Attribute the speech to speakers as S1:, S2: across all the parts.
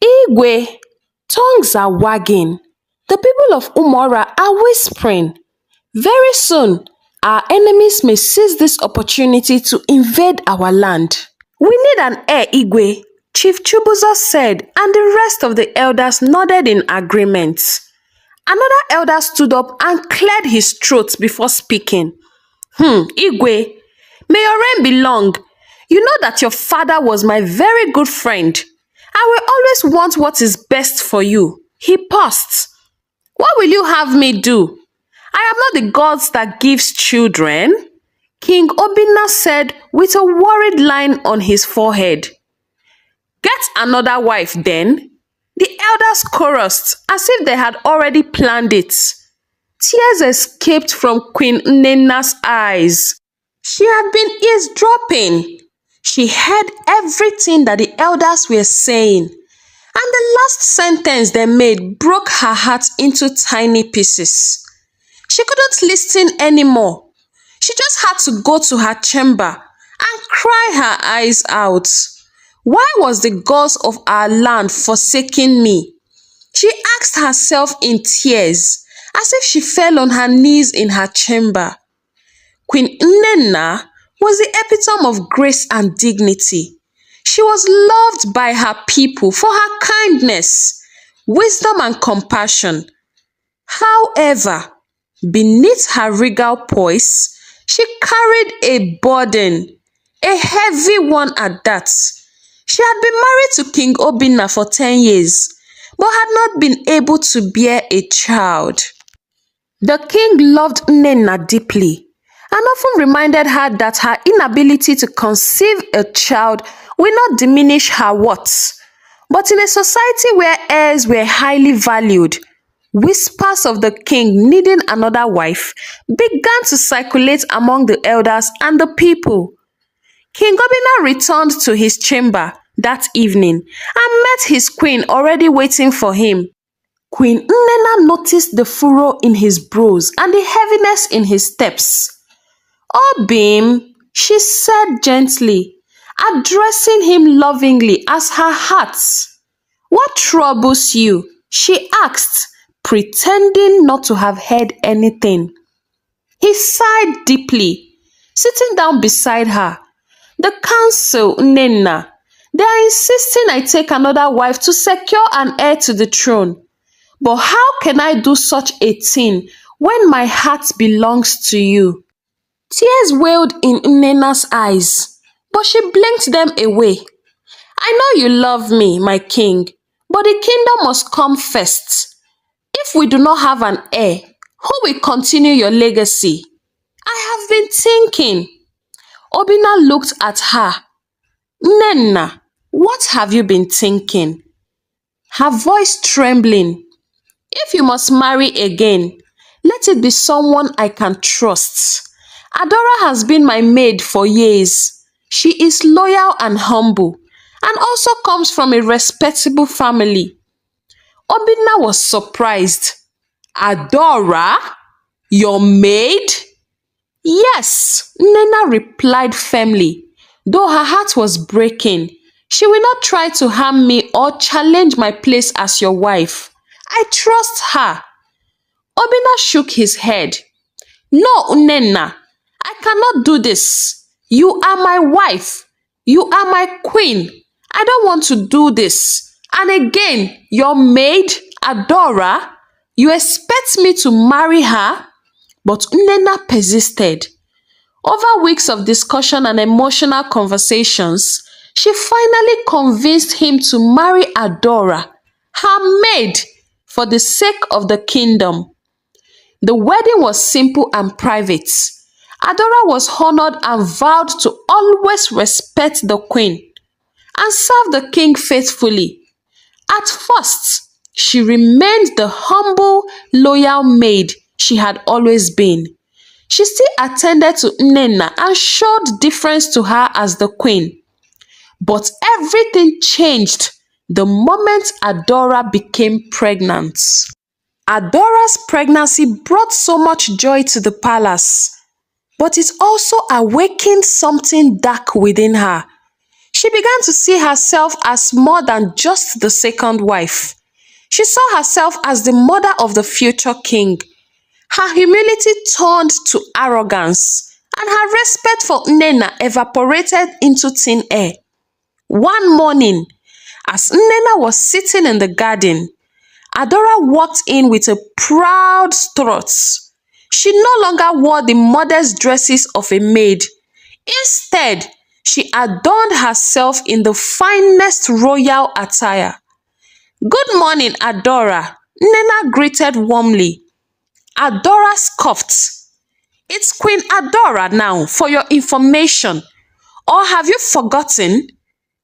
S1: Igwe, tongues are wagging. The people of Umora are whispering. Very soon, our enemies may seize this opportunity to invade our land. We need an heir, Igwe, Chief Chubuzo said, and the rest of the elders nodded in agreement. Another elder stood up and cleared his throat before speaking. Igwe, may your reign be long. You know that your father was my very good friend. I will always want what is best for you. He paused. What will you have me do? I am not the gods that gives children, King Obinna said with a worried line on his forehead. Get another wife then. The elders chorused as if they had already planned it. Tears escaped from Queen Nnena's eyes. She had been eavesdropping. She heard everything that the elders were saying, and the last sentence they made broke her heart into tiny pieces. She couldn't listen anymore. She just had to go to her chamber and cry her eyes out. Why was the gods of our land forsaking me? She asked herself in tears, as if she fell on her knees in her chamber. Queen Nnenna was the epitome of grace and dignity. She was loved by her people for her kindness, wisdom, and compassion. However, beneath her regal poise, she carried a burden, a heavy one at that. She had been married to King Obinna for 10 years, but had not been able to bear a child. The king loved Nnenna deeply, and often reminded her that her inability to conceive a child will not diminish her worth. But in a society where heirs were highly valued, whispers of the king needing another wife began to circulate among the elders and the people. King Obinna returned to his chamber that evening and met his queen already waiting for him. Queen Nnenna noticed the furrow in his brows and the heaviness in his steps. Obim, she said gently, addressing him lovingly as her heart. What troubles you? She asked, pretending not to have heard anything. He sighed deeply, sitting down beside her. The council, Nnenna, they are insisting I take another wife to secure an heir to the throne. But how can I do such a thing when my heart belongs to you? Tears welled in Nnenna's eyes, but she blinked them away. I know you love me, my king, but the kingdom must come first. If we do not have an heir, who will continue your legacy? I have been thinking. Obinna looked at her. Nnenna, what have you been thinking? Her voice trembling. If you must marry again, let it be someone I can trust. Adora has been my maid for years. She is loyal and humble, and also comes from a respectable family. Obinna was surprised. Adora? Your maid? Yes, Nnenna replied firmly, though her heart was breaking. She will not try to harm me or challenge my place as your wife. I trust her. Obinna shook his head. No, Nnenna, I cannot do this. You are my wife. You are my queen. I don't want to do this. And again, your maid, Adora, you expect me to marry her? But Nnenna persisted. Over weeks of discussion and emotional conversations, she finally convinced him to marry Adora, her maid, for the sake of the kingdom. The wedding was simple and private. Adora was honored and vowed to always respect the queen and serve the king faithfully. At first, she remained the humble, loyal maid she had always been. She still attended to Nnenna and showed deference to her as the queen. But everything changed the moment Adora became pregnant. Adora's pregnancy brought so much joy to the palace, but it also awakened something dark within her. She began to see herself as more than just the second wife. She saw herself as the mother of the future king. Her humility turned to arrogance, and her respect for Nnenna evaporated into thin air. One morning, as Nnenna was sitting in the garden, Adora walked in with a proud strut. She no longer wore the modest dresses of a maid. Instead, she adorned herself in the finest royal attire. "Good morning, Adora," Nnenna greeted warmly. Adora scoffed. "It's Queen Adora now, for your information. Or have you forgotten?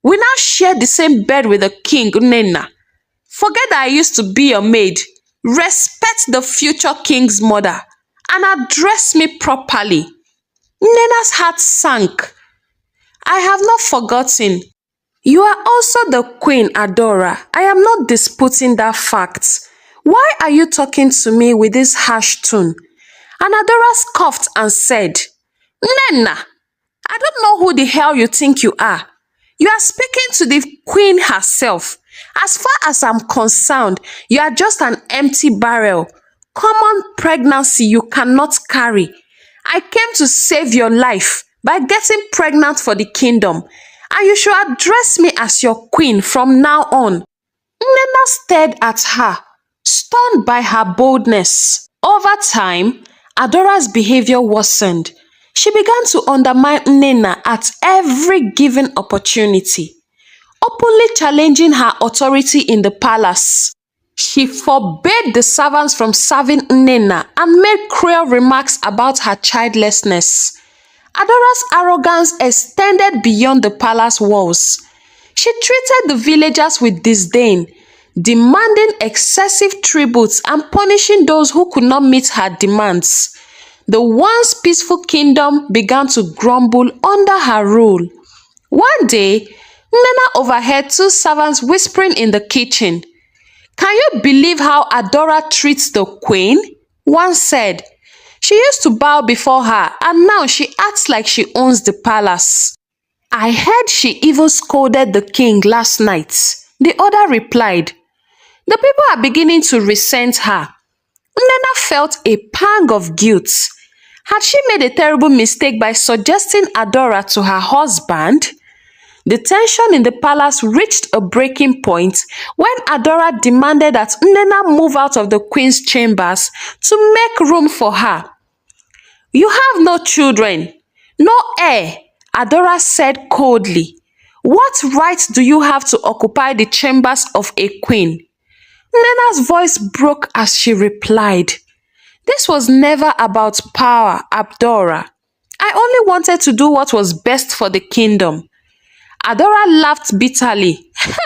S1: We now share the same bed with the king, Nnenna. Forget that I used to be your maid. Respect the future king's mother and address me properly." Nnenna's heart sank. "I have not forgotten. You are also the queen, Adora. I am not disputing that fact. Why are you talking to me with this harsh tone?" And Adora scoffed and said, "Nnenna, I don't know who the hell you think you are. You are speaking to the queen herself. As far as I'm concerned, you are just an empty barrel. Common pregnancy you cannot carry. I came to save your life by getting pregnant for the kingdom, and you should address me as your queen from now on." Nnenna stared at her, stunned by her boldness. Over time, Adora's behavior worsened. She began to undermine Nnenna at every given opportunity, openly challenging her authority in the palace. She forbade the servants from serving Nnenna and made cruel remarks about her childlessness. Adora's arrogance extended beyond the palace walls. She treated the villagers with disdain, demanding excessive tributes and punishing those who could not meet her demands. The once peaceful kingdom began to grumble under her rule. One day, Nnenna overheard two servants whispering in the kitchen. "Can you believe how Adora treats the queen?" One said. "She used to bow before her, and now she acts like she owns the palace." "I heard she even scolded the king last night," the other replied. "The people are beginning to resent her." Nnenna felt a pang of guilt. Had she made a terrible mistake by suggesting Adora to her husband? The tension in the palace reached a breaking point when Adora demanded that Nnenna move out of the queen's chambers to make room for her. "You have no children, no heir," Adora said coldly. "What right do you have to occupy the chambers of a queen?" Nnenna's voice broke as she replied, "This was never about power, Adora. I only wanted to do what was best for the kingdom." Adora laughed bitterly.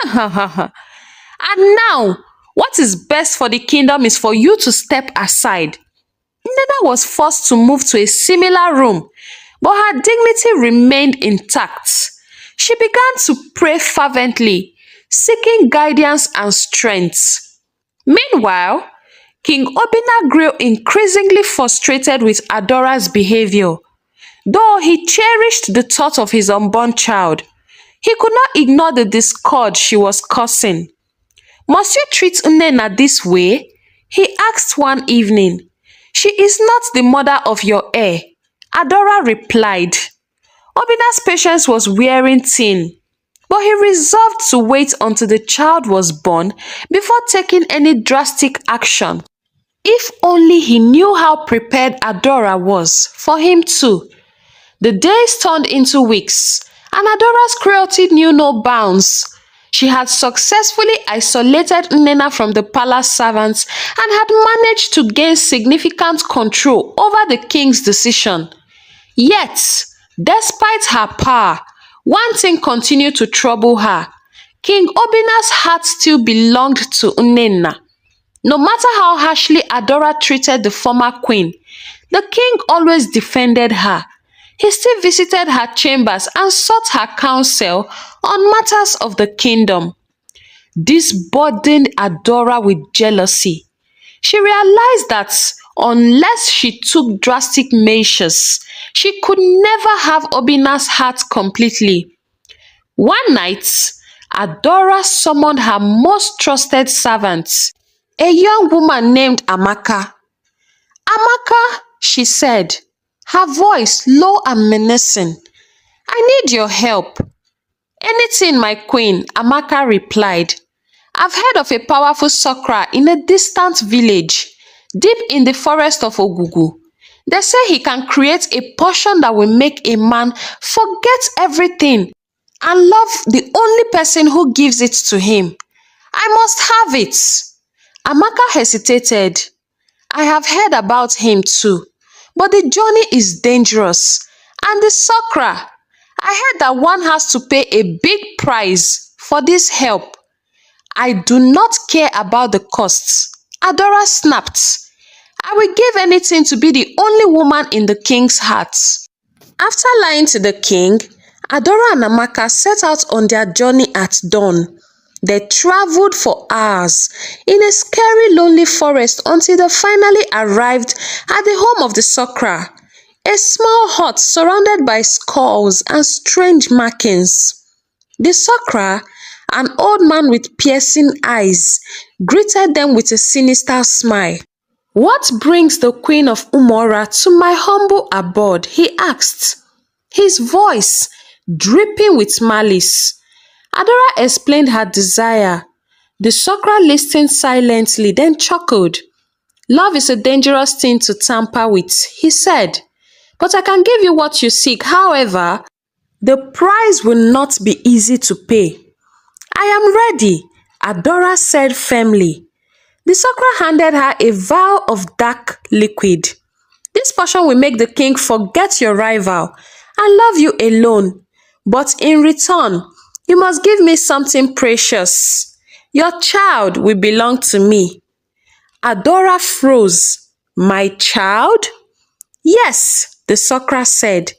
S1: "And now, what is best for the kingdom is for you to step aside." Nnenna was forced to move to a similar room, but her dignity remained intact. She began to pray fervently, seeking guidance and strength. Meanwhile, King Obinna grew increasingly frustrated with Adora's behavior. Though he cherished the thought of his unborn child, he could not ignore the discord she was causing. "Must you treat Nnenna this way?" he asked one evening. "She is not the mother of your heir," Adora replied. Obinna's patience was wearing thin, but he resolved to wait until the child was born before taking any drastic action. If only he knew how prepared Adora was for him too. The days turned into weeks, and Adora's cruelty knew no bounds. She had successfully isolated Nnenna from the palace servants and had managed to gain significant control over the king's decision. Yet, despite her power, one thing continued to trouble her. King Obinna's heart still belonged to Nnenna. No matter how harshly Adora treated the former queen, the king always defended her. He still visited her chambers and sought her counsel on matters of the kingdom. This burdened Adora with jealousy. She realized that unless she took drastic measures, she could never have Obinna's heart completely. One night, Adora summoned her most trusted servant, a young woman named Amaka. Amaka, she said, her voice low and menacing, I need your help. Anything, my queen, Amaka replied. I've heard of a powerful Sokra in a distant village, deep in the forest of Ogugu. They say he can create a potion that will make a man forget everything and love the only person who gives it to him. I must have it. Amaka hesitated. I have heard about him too, but the journey is dangerous. And the Sokra, I heard that one has to pay a big price for this help. I do not care about the costs. Adora snapped. I will give anything to be the only woman in the king's heart. After lying to the king, Adora and Amaka set out on their journey at dawn. They traveled for hours in a scary, lonely forest until they finally arrived at the home of the Sokra, a small hut surrounded by skulls and strange markings. The Sokra, an old man with piercing eyes, greeted them with a sinister smile. What brings the Queen of Umora to my humble abode? He asked, his voice dripping with malice. Adora explained her desire. The Sokra listened silently, then chuckled. Love is a dangerous thing to tamper with, he said. But I can give you what you seek. However, the price will not be easy to pay. I am ready, Adora said firmly. The Sokra handed her a vial of dark liquid. This potion will make the king forget your rival and love you alone. But in return, you must give me something precious. Your child will belong to me. Adora froze. My child? Yes, the Sokra said.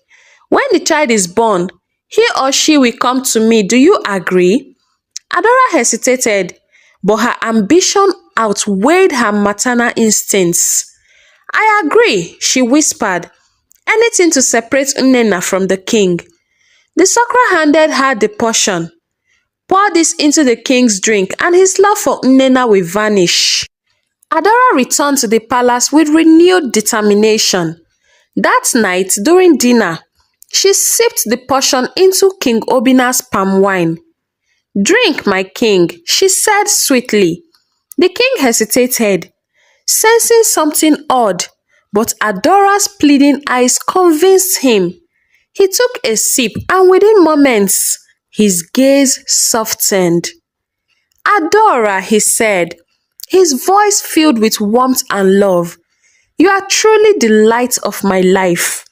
S1: When the child is born, he or she will come to me. Do you agree? Adora hesitated, but her ambition outweighed her maternal instincts. I agree, she whispered. Anything to separate Nnenna from the king. The Sokra handed her the potion. Pour this into the king's drink and his love for Nnenna will vanish. Adora returned to the palace with renewed determination. That night, during dinner, she sipped the potion into King Obina's palm wine. Drink, my king, she said sweetly. The king hesitated, sensing something odd, but Adora's pleading eyes convinced him. He took a sip and within moments, his gaze softened. Adora, he said, his voice filled with warmth and love. You are truly the light of my life.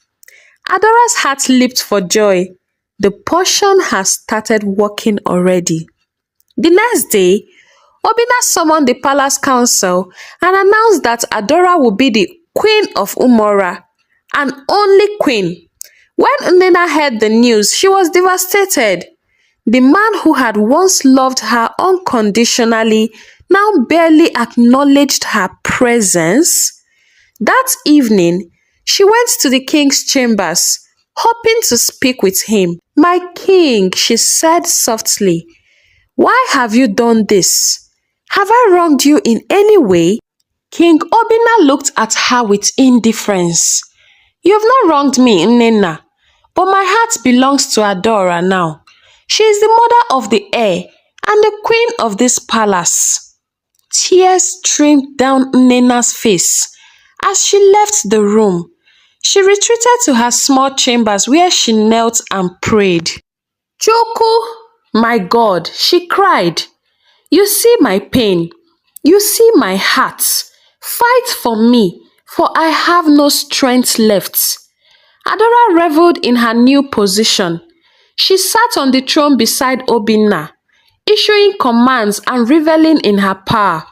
S1: Adora's heart leaped for joy. The potion has started working already. The next day, Obina summoned the palace council and announced that Adora would be the Queen of Umora, an only queen. When Nnenna heard the news, she was devastated. The man who had once loved her unconditionally now barely acknowledged her presence. That evening, she went to the king's chambers, hoping to speak with him. My king, she said softly, why have you done this? Have I wronged you in any way? King Obina looked at her with indifference. You have not wronged me, Nnenna, but my heart belongs to Adora now. She is the mother of the heir and the queen of this palace. Tears streamed down Nnenna's face as she left the room. She retreated to her small chambers where she knelt and prayed. Choku, my God, she cried. You see my pain. You see my heart. Fight for me, for I have no strength left. Adora reveled in her new position. She sat on the throne beside Obina, issuing commands and reveling in her power.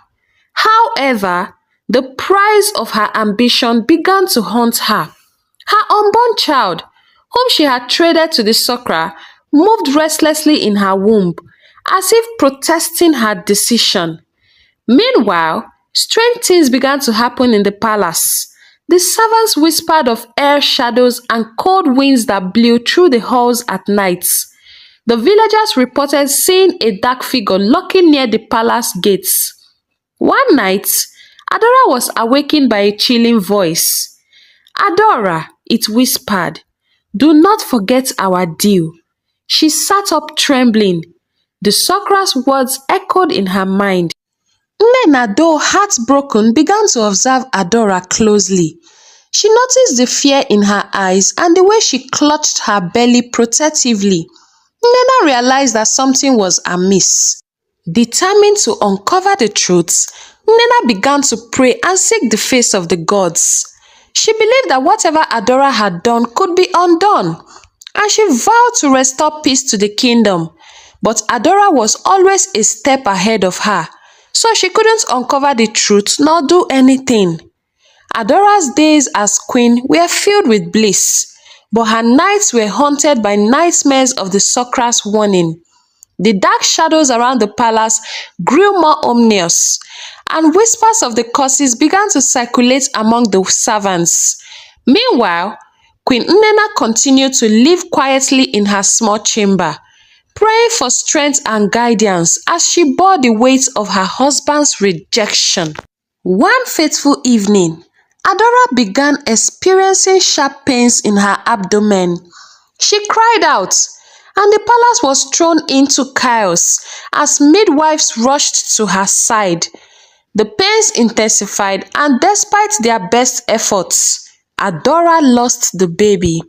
S1: However, the price of her ambition began to haunt her. Her unborn child, whom she had traded to the Sokra, moved restlessly in her womb, as if protesting her decision. Meanwhile, strange things began to happen in the palace. The servants whispered of air shadows and cold winds that blew through the halls at night. The villagers reported seeing a dark figure lurking near the palace gates. One night, Adora was awakened by a chilling voice. Adora, it whispered, do not forget our deal. She sat up trembling. The Sokra's words echoed in her mind. Nnenna, though heartbroken, began to observe Adora closely. She noticed the fear in her eyes and the way she clutched her belly protectively. Nnenna realized that something was amiss. Determined to uncover the truth, Nnenna began to pray and seek the face of the gods. She believed that whatever Adora had done could be undone, and she vowed to restore peace to the kingdom. But Adora was always a step ahead of her, so she couldn't uncover the truth nor do anything. Adora's days as queen were filled with bliss, but her nights were haunted by nightmares of the Sokra's warning. The dark shadows around the palace grew more ominous, and whispers of the curses began to circulate among the servants. Meanwhile, Queen Nnenna continued to live quietly in her small chamber, praying for strength and guidance as she bore the weight of her husband's rejection. One fateful evening, Adora began experiencing sharp pains in her abdomen. She cried out, and the palace was thrown into chaos as midwives rushed to her side. The pains intensified, and despite their best efforts, Adora lost the baby.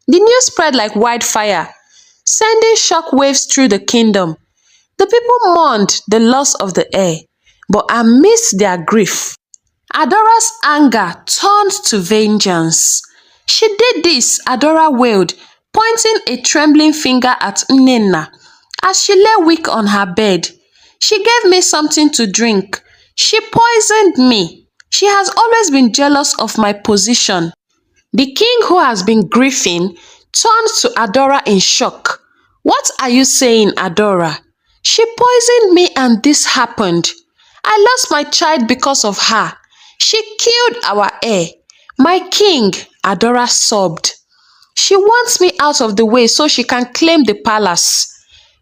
S1: The news spread like wildfire, sending shock waves through the kingdom. The people mourned the loss of the heir, but amidst their grief, Adora's anger turned to vengeance. She did this, Adora wailed, pointing a trembling finger at Nnenna. As she lay weak on her bed, she gave me something to drink. She poisoned me. She has always been jealous of my position. The king, who has been grieving, turned to Adora in shock. What are you saying, Adora? She poisoned me and this happened. I lost my child because of her. She killed our heir. My king, Adora sobbed. She wants me out of the way so she can claim the palace.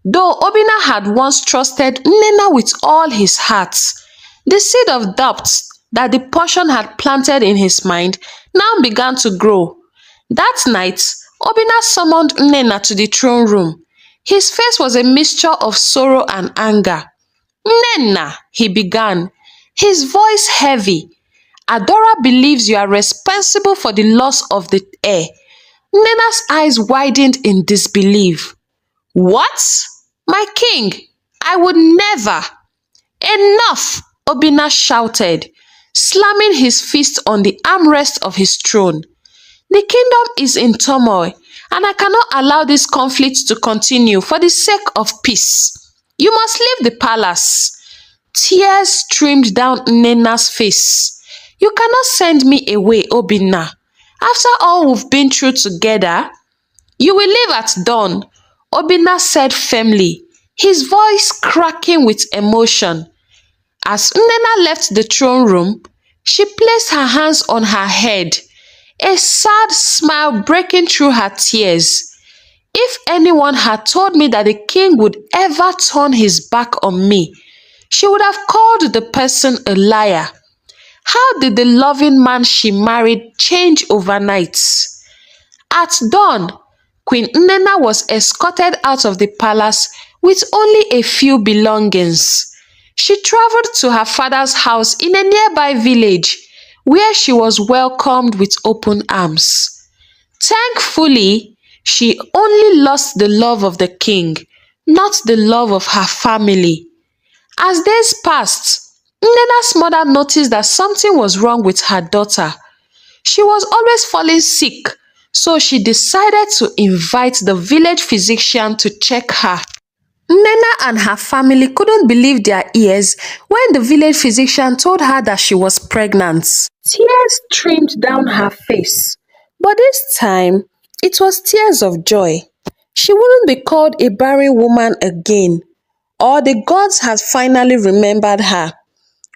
S1: Though Obinna had once trusted Nnenna with all his heart, the seed of doubt that the portion had planted in his mind now began to grow. That night, Obinna summoned Nnenna to the throne room. His face was a mixture of sorrow and anger. Nnenna, he began, his voice heavy. Adora believes you are responsible for the loss of the heir. Nnenna's eyes widened in disbelief. What? My king, I would never. Enough, Obinna shouted, slamming his fist on the armrest of his throne. The kingdom is in turmoil, and I cannot allow this conflict to continue for the sake of peace. You must leave the palace. Tears streamed down Nnenna's face. You cannot send me away, Obinna. After all we've been through together, you will leave at dawn, Obinna said firmly, his voice cracking with emotion. As Nnenna left the throne room, she placed her hands on her head, a sad smile breaking through her tears. If anyone had told me that the king would ever turn his back on me, she would have called the person a liar. How did the loving man she married change overnight? At dawn, Queen Nnenna was escorted out of the palace with only a few belongings. She traveled to her father's house in a nearby village, where she was welcomed with open arms. Thankfully, she only lost the love of the king, not the love of her family. As days passed, Nnenna's mother noticed that something was wrong with her daughter. She was always falling sick, so she decided to invite the village physician to check her. Nnenna and her family couldn't believe their ears when the village physician told her that she was pregnant. Tears streamed down her face, but this time it was tears of joy. She wouldn't be called a barren woman again, or the gods had finally remembered her.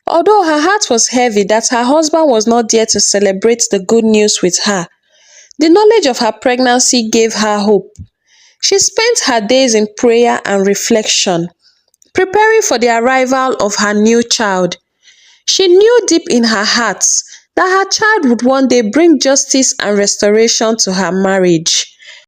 S1: Although her heart was heavy that her husband was not there to celebrate the good news with her, the knowledge of her pregnancy gave her hope. She spent her days in prayer and reflection, preparing for the arrival of her new child. She knew deep in her heart that her child would one day bring justice and restoration to her marriage.